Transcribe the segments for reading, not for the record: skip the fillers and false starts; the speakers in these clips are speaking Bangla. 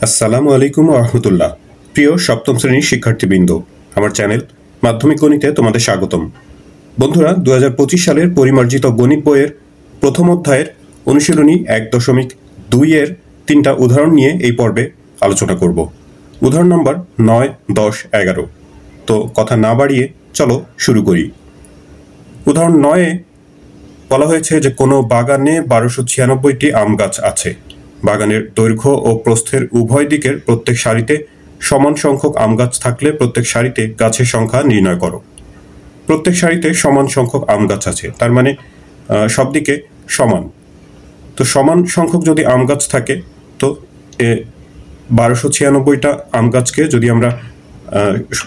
আসসালামু আলাইকুম রহমতুল্লাহ। প্রিয় সপ্তম শ্রেণীর শিক্ষার্থীবৃন্দ, আমার চ্যানেল মাধ্যমিক গণিতে তোমাদের স্বাগতম। বন্ধুরা, 2025 সালের পরিমার্জিত গণিত বইয়ের প্রথম অধ্যায়ের অনুশীলনী 1.2 এর 3টা উদাহরণ নিয়ে এই পর্বে আলোচনা করব। উদাহরণ নম্বর 9, 10, 11। তো কথা না বাড়িয়ে চলো শুরু করি। উদাহরণ 9-এ বলা হয়েছে যে কোনো বাগানে 1296টি আম গাছ আছে। বাগানের দৈর্ঘ্য ও প্রস্থের উভয় দিকের প্রত্যেক সারিতে সমান সংখ্যক আম গাছ থাকলে প্রত্যেক সারিতে গাছের সংখ্যা নির্ণয় করো। প্রত্যেক সারিতে সমান সংখ্যক আম গাছ আছে, তার মানে সব দিকে সমান। তো সমান সংখ্যক যদি আম গাছ থাকে, তো 1296টা আম গাছকে যদি আমরা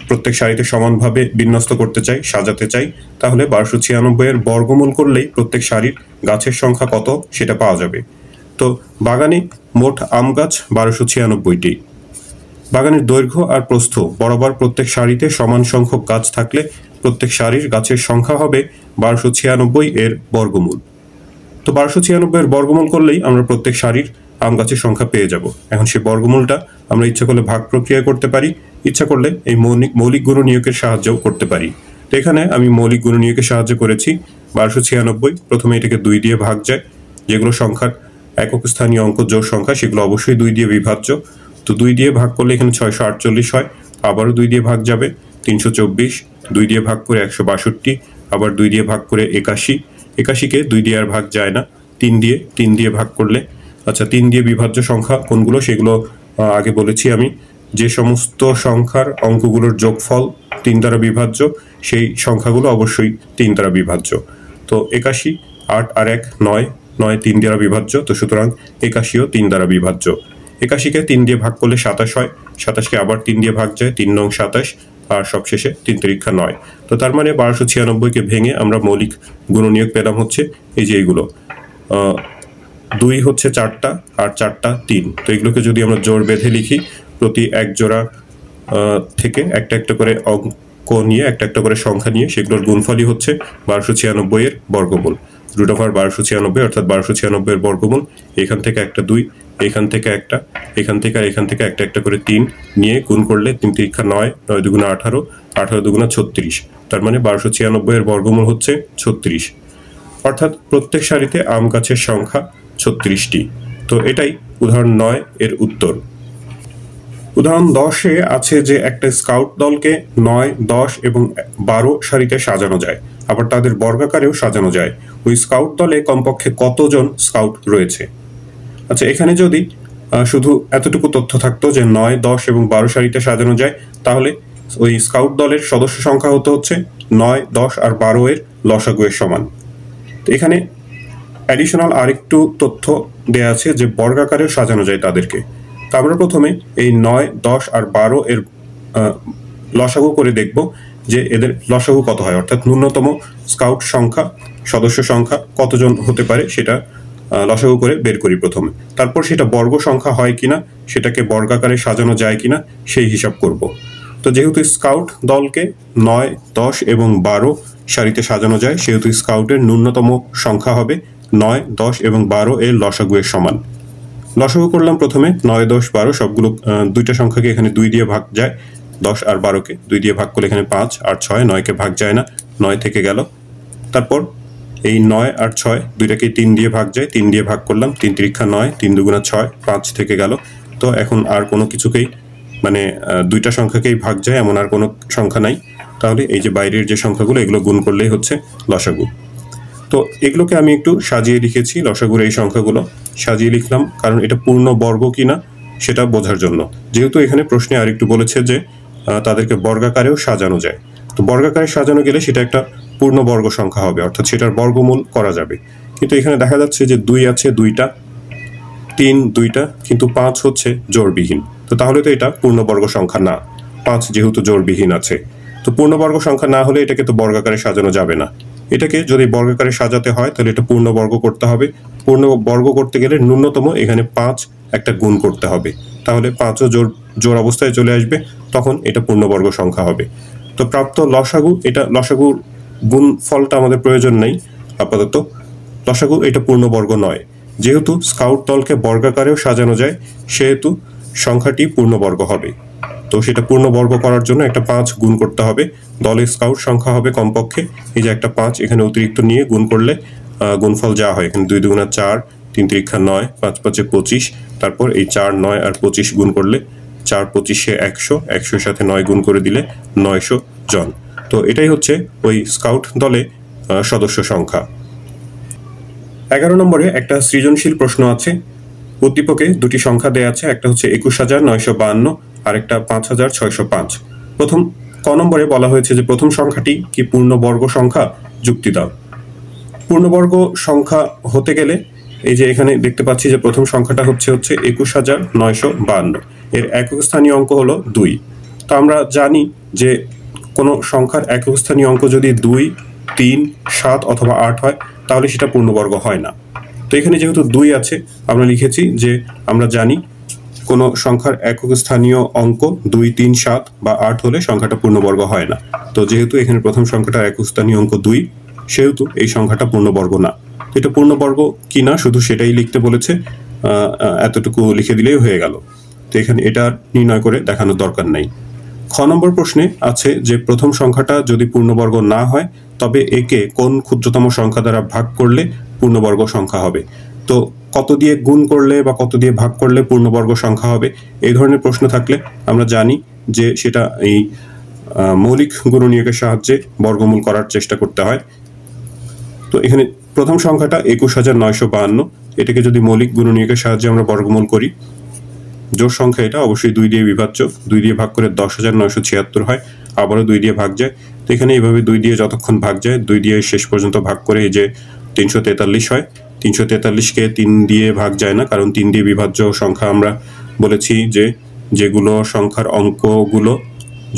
প্রত্যেক সারিতে সমানভাবে বিন্যস্ত করতে চাই, সাজাতে চাই, তাহলে 1296-এর বর্গমূল করলেই প্রত্যেক সারির গাছের সংখ্যা কত সেটা পাওয়া যাবে। তো বাগানে মোট আম গাছ 1296টি। বাগানের দৈর্ঘ্য আর প্রস্থ বরাবর প্রত্যেক সারিতে সমান সংখ্যক গাছ থাকলে প্রত্যেক সারির গাছের সংখ্যা হবে 1296 এর বর্গমূল। তো 1296-এর বর্গমূল করলেই আমরা প্রত্যেক সারির আম গাছের সংখ্যা পেয়ে যাব। এখন সেই বর্গমূলটা আমরা ইচ্ছা করলে ভাগ প্রক্রিয়া করতে পারি, ইচ্ছা করলে এই মৌলিক গুণনীয়কের সাহায্যও করতে পারি। তো এখানে আমি মৌলিক গুণনীয়কের সাহায্য করেছি। 1296 প্রথমে এটাকে 2 দিয়ে ভাগ যায়, যেগুলো সংখ্যার একক স্থানীয় অঙ্ক জোড় সংখ্যা সেগুলো অবশ্যই 2 দিয়ে বিভাজ্য। তো 2 দিয়ে ভাগ করলে এখানে 648 হয়, আবারও 2 দিয়ে ভাগ যাবে 324, 2 দিয়ে ভাগ করে 162, আবার 2 দিয়ে ভাগ করে 81। 81-কে 2 দিয়ে আর ভাগ যায় না, 3 দিয়ে ভাগ করলে, আচ্ছা 3 দিয়ে বিভাজ্য সংখ্যা কোনগুলো সেগুলো আগে বলেছি আমি। যে সমস্ত সংখ্যার অঙ্কগুলোর যোগফল 3 দ্বারা বিভাজ্য সেই সংখ্যাগুলো অবশ্যই 3 দ্বারা বিভাজ্য। তো 81, 8 আর 1 9, 9 3 দ্বারা বিভাজ্য, তো সুতরাং 81ও 3 দ্বারা বিভাজ্য। 81-কে 3 দিয়ে ভাগ করলে 27 হয়, 27-কে আবার 3 দিয়ে ভাগ যায়, 3 নং 27, আর সবশেষে 3 তিরিক্ষা 9। তো তার মানে 1296-কে ভেঙে আমরা মৌলিক গুণনীয়ক পেলাম হচ্ছে এই যে এইগুলো। 2 হচ্ছে 4টা আর 4টা 3। তো এগুলোকে যদি আমরা জোড় বেঁধে লিখি, প্রতি এক জোড়া থেকে একটা একটা করে অঙ্ক নিয়ে একটা করে সংখ্যা নিয়ে সেগুলোর গুণফলই হচ্ছে 1296-এর বর্গমূল। √1296 অর্থাৎ 1296-এর বর্গমূল। এখান থেকে একটা 2, এখান থেকে একটা, এখান থেকে আর এখান থেকে একটা করে 3 নিয়ে গুণ করলে 3 তিরিক্ষা 9, 9 দুগুণা 18, 18 দুগুণা 36। তার মানে 1296-এর বর্গমূল হচ্ছে 36, অর্থাৎ প্রত্যেক সারিতে আম গাছের সংখ্যা 36টি। তো এটাই উদাহরণ 9 এর উত্তর। উদাহরণ 10-এ আছে যে একটা স্কাউট দলকে 9, 10 এবং 12 সারিতে সাজানো যায়, আবার তাদের বর্গাকারেও সাজানো যায়। ওই স্কাউট দলে কমপক্ষে কতজন স্কাউট রয়েছে? আচ্ছা, এখানে যদি শুধু এতটুকু তথ্য থাকতো যে 9, 10 এবং 12 সারিতে সাজানো যায়, তাহলে ওই স্কাউট দলের সদস্য সংখ্যা হচ্ছে 9, 10 আর 12 এর লসাগু এর সমান। তো এখানে অ্যাডিশনাল আরেকটু তথ্য দেয়া আছে যে বর্গাকারেও সাজানো যায় তাদেরকে। তো আমরা প্রথমে এই 9, 10 আর 12 এর লসাগু করে দেখব যে এদের লসাগু কত হয়, অর্থাৎ ন্যূনতম স্কাউট সংখ্যা, সদস্য সংখ্যা কতজন হতে পারে সেটা লসাগু করে বের করি প্রথমে। তারপর সেটা বর্গ সংখ্যা হয় কিনা, সেটাকে বর্গাকারে সাজানো যায় কিনা সেই হিসাব করব। তো যেহেতু স্কাউট দলকে 9, 10 এবং 12 সারিতে সাজানো যায়, সেহেতু স্কাউটের ন্যূনতম সংখ্যা হবে 9, 10 এবং 12 এর লসাগু এর সমান। লসাগু করলাম প্রথমে 9, 10, 12 সবগুলো, দুইটা সংখ্যাকে এখানে 2 দিয়ে ভাগ যায়, 10 আর 12-কে 2 দিয়ে ভাগ করলে এখানে 5 আর 6, 9-কে ভাগ যায় না, 9 থেকে গেল। তারপর এই 9 আর 6 দুইটাকে 3 দিয়ে ভাগ যায়, 3 দিয়ে ভাগ করলাম, 3 তিরিক্ষা 9, 3 দুগুণা 6, 5 থেকে গেল। তো এখন আর কোনো কিছুকেই মানে দুইটা সংখ্যাকেই ভাগ যায় এমন আর কোনো সংখ্যা নাই, তাহলে এই যে বাইরের যে সংখ্যাগুলো এগুলো গুণ করলেই হচ্ছে লসাগু। তো এগুলোকে আমি একটু সাজিয়ে লিখেছি, লসাগুর এই সংখ্যাগুলো সাজিয়ে লিখলাম কারণ এটা পূর্ণ বর্গ কিনা সেটা বোঝার জন্য। যেহেতু এখানে প্রশ্নে আরেকটু বলেছে যে তাদেরকে বর্গাকারেও সাজানো যায়, তো বর্গাকারে সাজানো গেলে সেটা একটা পূর্ণ বর্গ সংখ্যা হবে, অর্থাৎ সেটার বর্গমূল করা যাবে। কিন্তু এখানে দেখা যাচ্ছে যে 2 আছে 2টা, 3 2টা, কিন্তু 5 হচ্ছে জোড়বিহীন। তো তাহলে তো এটা পূর্ণবর্গ সংখ্যা না, 5 যেহেতু জোড়বিহীন আছে। তো পূর্ণবর্গ সংখ্যা না হলে এটাকে তো বর্গাকারে সাজানো যাবে না। এটাকে যদি বর্গাকারে সাজাতে হয় তাহলে এটা পূর্ণবর্গ করতে হবে। পূর্ণবর্গ করতে গেলে ন্যূনতম এখানে 5 একটা গুণ করতে হবে, তাহলে 5ও জোড় অবস্থায় চলে আসবে, তখন এটা পূর্ণবর্গ সংখ্যা হবে। তো প্রাপ্ত লসাগু, এটা লসাগুর গুণ ফলটা আমাদের প্রয়োজন নেই আপাতত। লসাগু এটা পূর্ণবর্গ নয়, যেহেতু স্কাউট দলকে বর্গাকারেও সাজানো যায় সেহেতু সংখ্যাটি পূর্ণবর্গ হবে। তো সেটা পূর্ণবর্গ করার জন্য একটা 5 গুণ করতে হবে। দলে স্কাউট সংখ্যা হবে কমপক্ষে এই যে একটা 5 এখানে অতিরিক্ত নিয়ে গুণ করলে গুণফল যা হয়, এখানে 2 দুগুণা 4, 3 তিরিক্ষা 9, 5 5 25, তারপর এই 4 9 আর 25 গুণ করলে 4 25 100, 100 সাথে 9 গুণ করে দিলে 900 জন। তো এটাই হচ্ছে ওই স্কাউট দলে সদস্য সংখ্যা। 11 নম্বরে একটা সৃজনশীল প্রশ্ন আছে। উদ্দীপকে দুটি সংখ্যা দেয়া আছে, একটা হচ্ছে 21,952 আর একটা 5,605। প্রথম ক নম্বরে বলা হয়েছে যে প্রথম সংখ্যাটি কি পূর্ণবর্গ সংখ্যা, যুক্তি দাও। পূর্ণবর্গ সংখ্যা হতে গেলে এই যে এখানে দেখতে পাচ্ছি যে প্রথম সংখ্যাটা হচ্ছে 21,952, এর একক স্থানীয় অঙ্ক হলো 2। তো আমরা জানি যে কোনো সংখ্যার একক স্থানীয় অঙ্ক যদি 2, 3, 7 অথবা 8 হয় তাহলে সেটা পূর্ণবর্গ হয় না। তো এখানে যেহেতু 2 আছে আমরা লিখেছি যে আমরা জানি কোনো সংখ্যার একক স্থানীয় অঙ্ক 2, 3, 7 বা 8 হলে সংখ্যাটা পূর্ণবর্গ হয় না। তো যেহেতু এখানে প্রথম সংখ্যাটার একক স্থানীয় অঙ্ক 2, সেহেতু এই সংখ্যাটা পূর্ণবর্গ না। এটা পূর্ণবর্গ কি না শুধু সেটাই লিখতে বলেছে, এতটুকু লিখে দিলেই হয়ে গেল। তো এখানে এটা নির্ণয় করে দেখানোর দরকার নাই। খ নম্বর প্রশ্নে আছে যে প্রথম সংখ্যাটা যদি পূর্ণবর্গ না হয় তবে একে কোন ক্ষুদ্রতম সংখ্যা দ্বারা ভাগ করলে পূর্ণবর্গ সংখ্যা হবে। তো কত দিয়ে গুণ করলে বা কত দিয়ে ভাগ করলে পূর্ণবর্গ সংখ্যা হবে, এই ধরনের প্রশ্ন থাকলে আমরা জানি যে সেটা এই মৌলিক গুণনীয়কের সাহায্যে বর্গমূল করার চেষ্টা করতে হয়। তো এখানে প্রথম সংখ্যাটা 21,952, এটাকে যদি মৌলিক গুণনীয়কের সাহায্যে আমরা বর্গমূল করি, জোড় সংখ্যা এটা অবশ্যই 2 দিয়ে বিভাজ্য, 2 দিয়ে ভাগ করে 10,976 হয়, আবারও 2 দিয়ে ভাগ যায়। তো এখানে এইভাবে 2 দিয়ে যতক্ষণ ভাগ যায় 2 দিয়ে শেষ পর্যন্ত ভাগ করে এই যে 343 হয়। 343কে 3 দিয়ে ভাগ যায় না, কারণ 3 দিয়ে বিভাজ্য সংখ্যা আমরা বলেছি যে যেগুলো সংখ্যার অঙ্কগুলো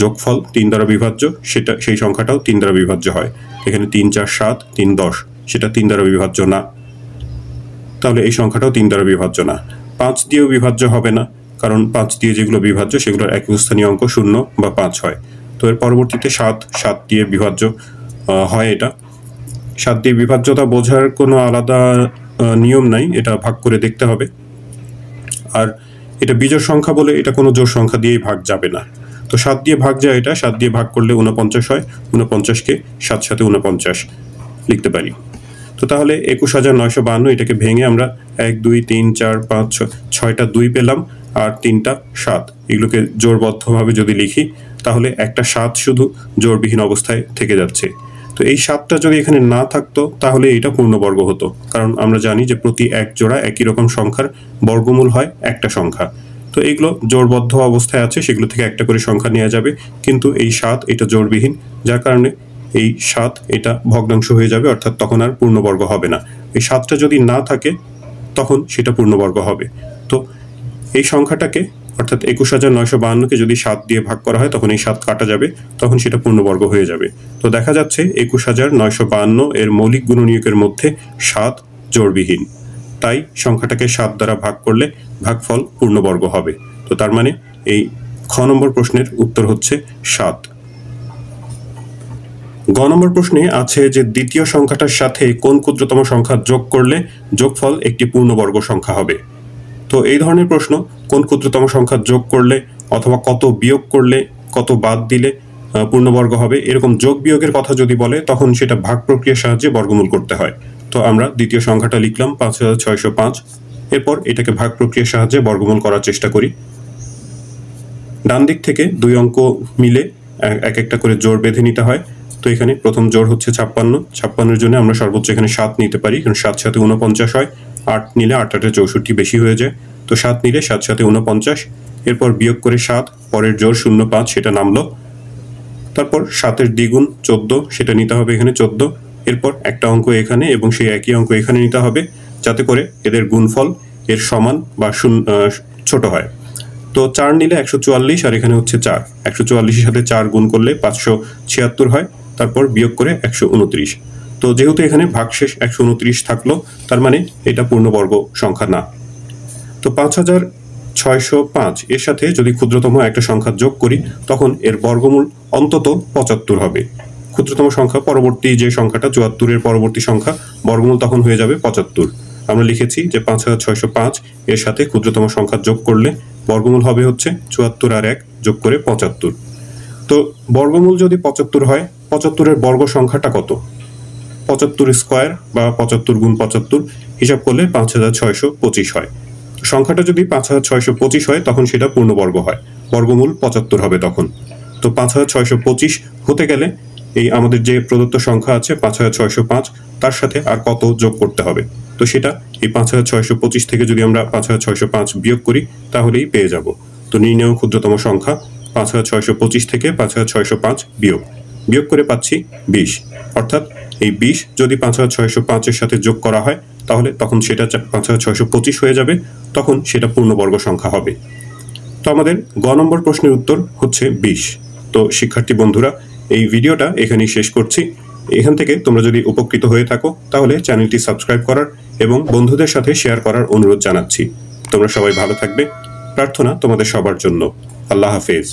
যোগফল 3 দ্বারা বিভাজ্য সেটা সেই সংখ্যাটাও 3 দ্বারা বিভাজ্য হয়। এখানে 3 4 7 3 10, সেটা 3 দ্বারা বিভাজ্য না, তাহলে এই সংখ্যাটাও 3 দ্বারা বিভাজ্য না। 5 দিয়েও বিভাজ্য হবে না, কারণ 5 দিয়ে যেগুলো বিভাজ্য সেগুলোর একক স্থানীয় অঙ্ক 0 বা 5 হয়। তো এর পরবর্তীতে 7 দিয়ে বিভাজ্য হয়। এটা 7 দিয়ে বিভাজ্যতা বোঝার কোনো আলাদা নিয়ম নাই, এটা ভাগ করে দেখতে হবে। আর এটা বিজোড় সংখ্যা বলে এটা কোনো জোড় সংখ্যা দিয়েই ভাগ যাবে না। তো 7 দিয়ে ভাগ যায়, এটা 7 দিয়ে ভাগ করলে 49 হয়, 49কে 7 সাথে 49 লিখতে পারি। তো তাহলে 21,952 এটাকে ভেঙে আমরা 1 2 3 4 5 6টা 2 পেলাম আর 3টা 7, এগুলোকে জোড়বদ্ধভাবে যদি লিখি তাহলে একটা 7 শুধু জোড়বিহীন অবস্থায় থেকে যাচ্ছে। তো এই 7টা যদি এখানে না থাকতো তাহলে এটা পূর্ণবর্গ হতো, কারণ আমরা জানি যে প্রতি এক জোড়া একই রকম সংখ্যার বর্গমূল হয় একটা সংখ্যা। তো এইগুলো জোড়বদ্ধ অবস্থায় আছে, সেগুলো থেকে একটা করে সংখ্যা নেওয়া যাবে, কিন্তু এই 7 এটা জোড়বিহীন, যার কারণে এই 7 এটা ভগ্নাংশ হয়ে যাবে, অর্থাৎ তখন আর পূর্ণবর্গ হবে না। এই 7টা যদি না থাকে তখন সেটা পূর্ণবর্গ হবে। তো এই সংখ্যাটাকে অর্থাৎ 21,952কে যদি 7 দিয়ে ভাগ করা হয় তখন এই 7 কাটা যাবে, তখন সেটা পূর্ণবর্গ হয়ে যাবে। তো দেখা যাচ্ছে 21,952 এর মৌলিক গুণনীয়কের মধ্যে 7 জোড়বিহীন, তাই সংখ্যাটাকে 7 দ্বারা ভাগ করলে ভাগফল পূর্ণবর্গ হবে। তো তার মানে এই খ নম্বর প্রশ্নের উত্তর হচ্ছে 7। গ নম্বর প্রশ্নে আছে যে দ্বিতীয় সংখ্যাটার সাথে কোন ক্ষুদ্রতম সংখ্যা যোগ করলে যোগফল একটি পূর্ণবর্গ সংখ্যা হবে। তো এই ধরনের প্রশ্ন কোন ক্ষুদ্রতম সংখ্যা যোগ করলে অথবা কত বিয়োগ করলে, কত বাদ দিলে পূর্ণবর্গ হবে, এরকম যোগ বিয়োগের কথা যদি বলে তখন সেটা ভাগ প্রক্রিয়ার সাহায্যে বর্গমূল করতে হয়। তো আমরা দ্বিতীয় সংখ্যাটা লিখলাম 5,605, এরপর এটাকে ভাগ প্রক্রিয়ার সাহায্যে বর্গমূল করার চেষ্টা করি। ডান দিক থেকে 2 অঙ্ক মিলে এক একটা করে জোড় বেঁধে নিতে হয়। তো এখানে প্রথম জোড় হচ্ছে 56, 56-এর জন্য আমরা সর্বোচ্চ এখানে 7 নিতে পারি, কারণ 7 সাথে 49 হয়, 8 নিলে 8 8 64 বেশি হয়ে যায়। তো 7 নিলে 7 সাথে 49, এরপর বিয়োগ করে 7, পরের জোড় 05 সেটা নামলো, তারপর 7-এর দ্বিগুণ 14 সেটা নিতে হবে এখানে 14, এরপর একটা অঙ্ক এখানে এবং সেই একই অঙ্ক এখানে নিতে হবে, যাতে করে এদের গুণফল এর সমান বা ছোট হয়। তো 4 নিলে 144 আর এখানে হচ্ছে 4, 144-এর সাথে 4 গুণ করলে 576 হয়, তারপর বিয়োগ করে 129। তো যেহেতু এখানে ভাগশেষ 129 থাকলো, তার মানে এটা পূর্ণবর্গ সংখ্যা না। তো 5,605 এর সাথে যদি ক্ষুদ্রতম একটা সংখ্যা যোগ করি তখন এর বর্গমূল অন্তত 75 হবে। ক্ষুদ্রতম সংখ্যা পরবর্তী যে সংখ্যাটা 74-এর পরবর্তী সংখ্যা, বর্গমূল তখন হয়ে যাবে 75। আমরা লিখেছি যে 5,605 এর সাথে ক্ষুদ্রতম সংখ্যা যোগ করলে বর্গমূল হবে হচ্ছে 74 আর 1 যোগ করে 75। তো বর্গমূল যদি 75 হয়, 75-এর বর্গ সংখ্যাটা কত? 75 স্কোয়ার বা 75 গুণ 75 হিসাব করলে 5625 হয়। সংখ্যাটা যদি 5625 হয় তখন সেটা পূর্ণবর্গ হয়, বর্গমূল 75 হবে তখন। তো 5625 হতে গেলে এই আমাদের যে প্রদত্ত সংখ্যা আছে 5605, তার সাথে আর কত যোগ করতে হবে? তো সেটা এই 5625 থেকে যদি আমরা 5605 বিয়োগ করি তাহলেই পেয়ে যাব। তো নির্ণেয় ক্ষুদ্রতম সংখ্যা 5625 থেকে 5605 বিয়োগ করে পাচ্ছি 20। অর্থাৎ এই 20 যদি 5605-এর সাথে যোগ করা হয় তাহলে তখন সেটা 5625 হয়ে যাবে, তখন সেটা পূর্ণবর্গ সংখ্যা হবে। তো আমাদের গ নম্বর প্রশ্নের উত্তর হচ্ছে 20। তো শিক্ষার্থী বন্ধুরা, এই ভিডিওটা এখানেই শেষ করছি। এখান থেকে তোমরা যদি উপকৃত হয়ে থাকো তাহলে চ্যানেলটি সাবস্ক্রাইব করার এবং বন্ধুদের সাথে শেয়ার করার অনুরোধ জানাচ্ছি। তোমরা সবাই ভালো থাকবে, প্রার্থনা তোমাদের সবার জন্য। আল্লাহ হাফেজ।